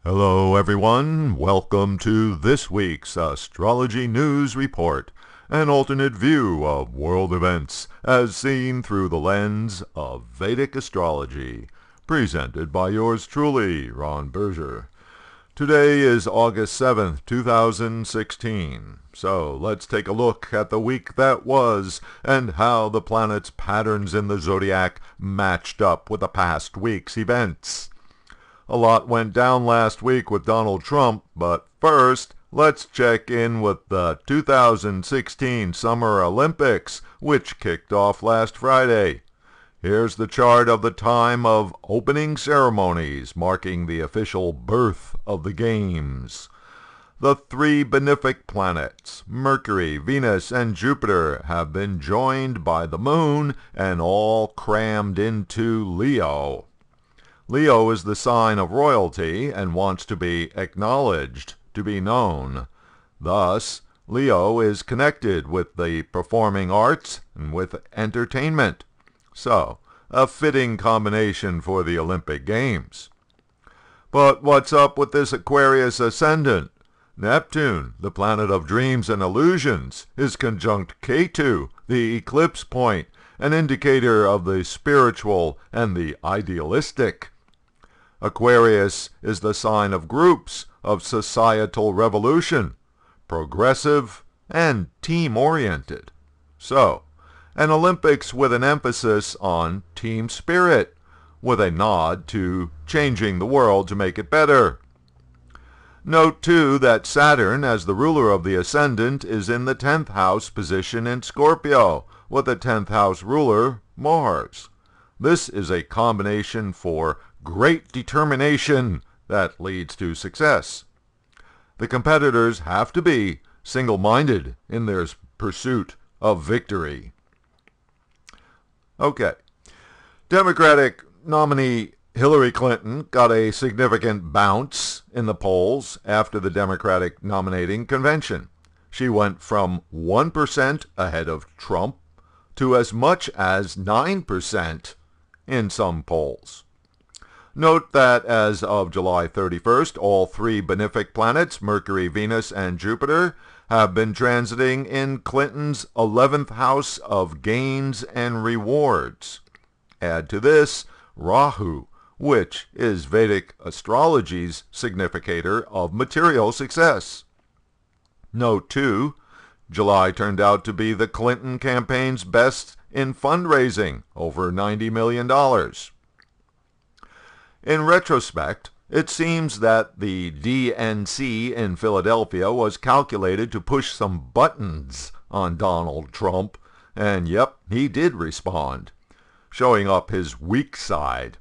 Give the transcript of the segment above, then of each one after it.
Hello everyone, welcome to this week's Astrology News Report, an alternate view of world events as seen through the lens of Vedic Astrology, presented by yours truly, Ron Berger. Today is August 7th, 2016, so let's take a look at the week that was and how the planets' patterns in the zodiac matched up with the past week's events. A lot went down last week with Donald Trump, but first, let's check in with the 2016 Summer Olympics, which kicked off last Friday. Here's the chart of the time of opening ceremonies marking the official birth of the Games. The three benefic planets, Mercury, Venus, and Jupiter, have been joined by the Moon and all crammed into Leo. Leo is the sign of royalty and wants to be acknowledged, to be known. Thus, Leo is connected with the performing arts and with entertainment. So, a fitting combination for the Olympic Games. But what's up with this Aquarius ascendant? Neptune, the planet of dreams and illusions, is conjunct Ketu, the eclipse point, an indicator of the spiritual and the idealistic. Aquarius is the sign of groups, of societal revolution, progressive and team-oriented. So, an Olympics with an emphasis on team spirit, with a nod to changing the world to make it better. Note, too, that Saturn, as the ruler of the ascendant, is in the 10th house position in Scorpio, with the 10th house ruler, Mars. This is a combination for great determination that leads to success. The competitors have to be single-minded in their pursuit of victory. Okay. Democratic nominee Hillary Clinton got a significant bounce in the polls after the Democratic nominating convention. She went from 1% ahead of Trump to as much as 9% in some polls. Note that as of July 31st, all three benefic planets, Mercury, Venus, and Jupiter, have been transiting in Clinton's 11th house of gains and rewards. Add to this Rahu, which is Vedic Astrology's significator of material success. Note, too, July turned out to be the Clinton campaign's best in fundraising, over $90 million. In retrospect, it seems that the DNC in Philadelphia was calculated to push some buttons on Donald Trump, and yep, he did respond, showing up his weak side.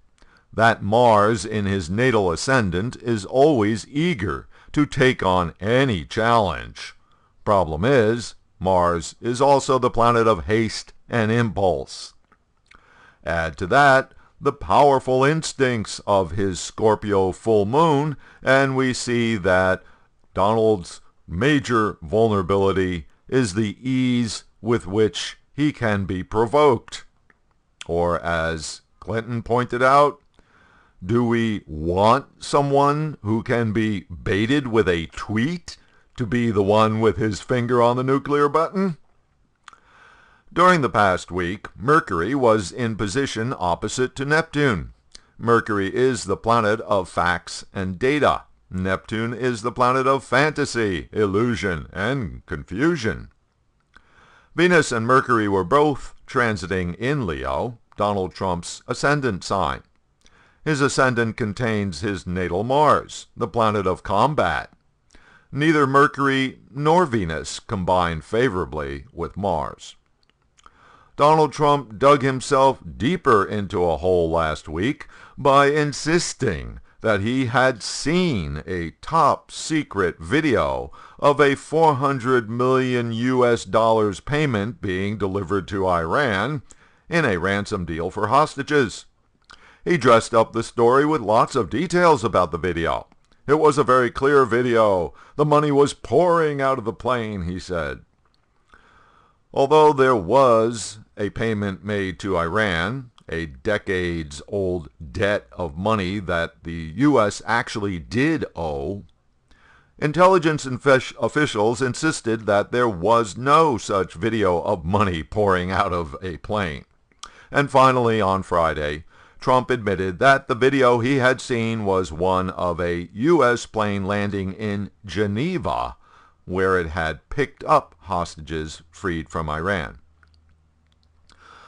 That Mars in his natal ascendant is always eager to take on any challenge. Problem is, Mars is also the planet of haste and impulse. Add to that the powerful instincts of his Scorpio full moon, and we see that Donald's major vulnerability is the ease with which he can be provoked. Or as Clinton pointed out, do we want someone who can be baited with a tweet to be the one with his finger on the nuclear button? During the past week, Mercury was in position opposite to Neptune. Mercury is the planet of facts and data. Neptune is the planet of fantasy, illusion, and confusion. Venus and Mercury were both transiting in Leo, Donald Trump's ascendant sign. His ascendant contains his natal Mars, the planet of combat. Neither Mercury nor Venus combine favorably with Mars. Donald Trump dug himself deeper into a hole last week by insisting that he had seen a top-secret video of a $400 million US payment being delivered to Iran in a ransom deal for hostages. He dressed up the story with lots of details about the video. It was a very clear video. The money was pouring out of the plane, he said. Although there was a payment made to Iran, a decades-old debt of money that the U.S. actually did owe, intelligence officials insisted that there was no such video of money pouring out of a plane. And finally, on Friday, Trump admitted that the video he had seen was one of a U.S. plane landing in Geneva, where it had picked up hostages freed from Iran.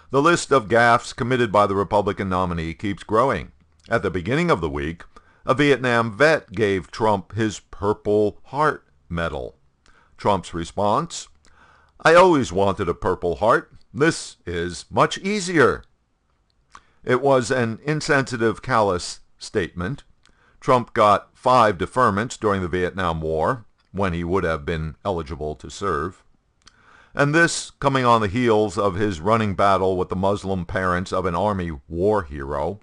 The list of gaffes committed by the Republican nominee keeps growing. At the beginning of the week, a Vietnam vet gave Trump his Purple Heart medal. Trump's response: "I always wanted a Purple Heart. This is much easier." It was an insensitive, callous statement. Trump got 5 deferments during the Vietnam War, when he would have been eligible to serve. And this coming on the heels of his running battle with the Muslim parents of an Army war hero,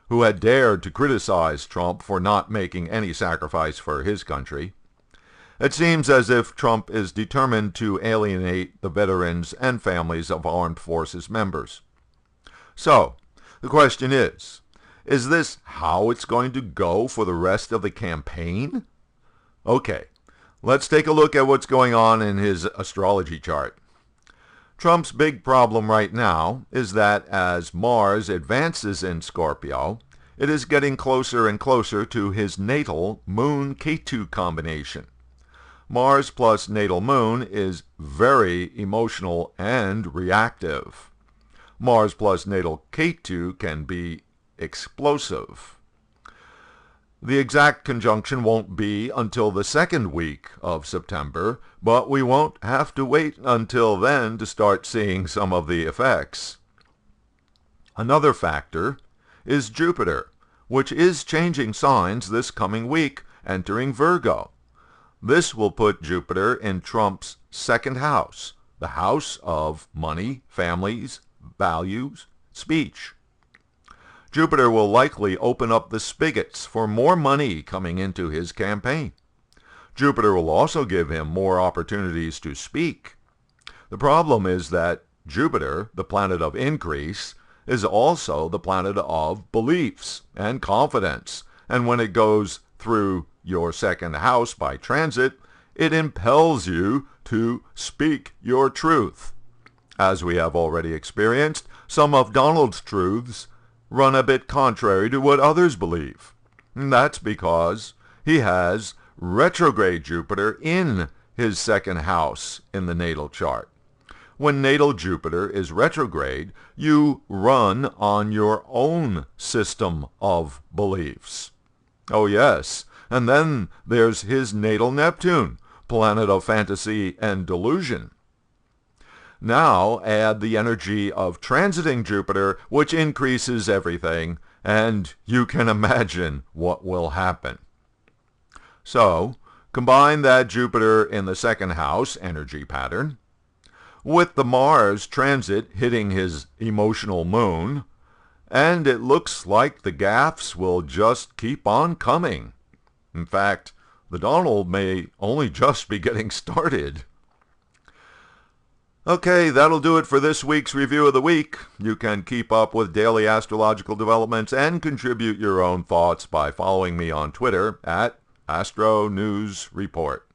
who had dared to criticize Trump for not making any sacrifice for his country. It seems as if Trump is determined to alienate the veterans and families of armed forces members. So, the question is this how it's going to go for the rest of the campaign? Okay, let's take a look at what's going on in his astrology chart. Trump's big problem right now is that as Mars advances in Scorpio, it is getting closer and closer to his natal Moon-Ketu combination. Mars plus natal Moon is very emotional and reactive. Mars plus natal Ketu can be explosive. The exact conjunction won't be until the second week of September, but we won't have to wait until then to start seeing some of the effects. Another factor is Jupiter, which is changing signs this coming week, entering Virgo. This will put Jupiter in Trump's second house, the house of money, families, values, speech. Jupiter will likely open up the spigots for more money coming into his campaign. Jupiter will also give him more opportunities to speak. The problem is that Jupiter, the planet of increase, is also the planet of beliefs and confidence, and when it goes through your second house by transit, it impels you to speak your truth. As we have already experienced, some of Donald's truths run a bit contrary to what others believe. And that's because he has retrograde Jupiter in his second house in the natal chart. When natal Jupiter is retrograde, you run on your own system of beliefs. Oh yes, and then there's his natal Neptune, planet of fantasy and delusion. Now add the energy of transiting Jupiter, which increases everything, and you can imagine what will happen. So, combine that Jupiter in the second house energy pattern with the Mars transit hitting his emotional moon, and it looks like the gaffes will just keep on coming. In fact, the Donald may only just be getting started. Okay, that'll do it for this week's Review of the Week. You can keep up with daily astrological developments and contribute your own thoughts by following me on Twitter at Astro News Report.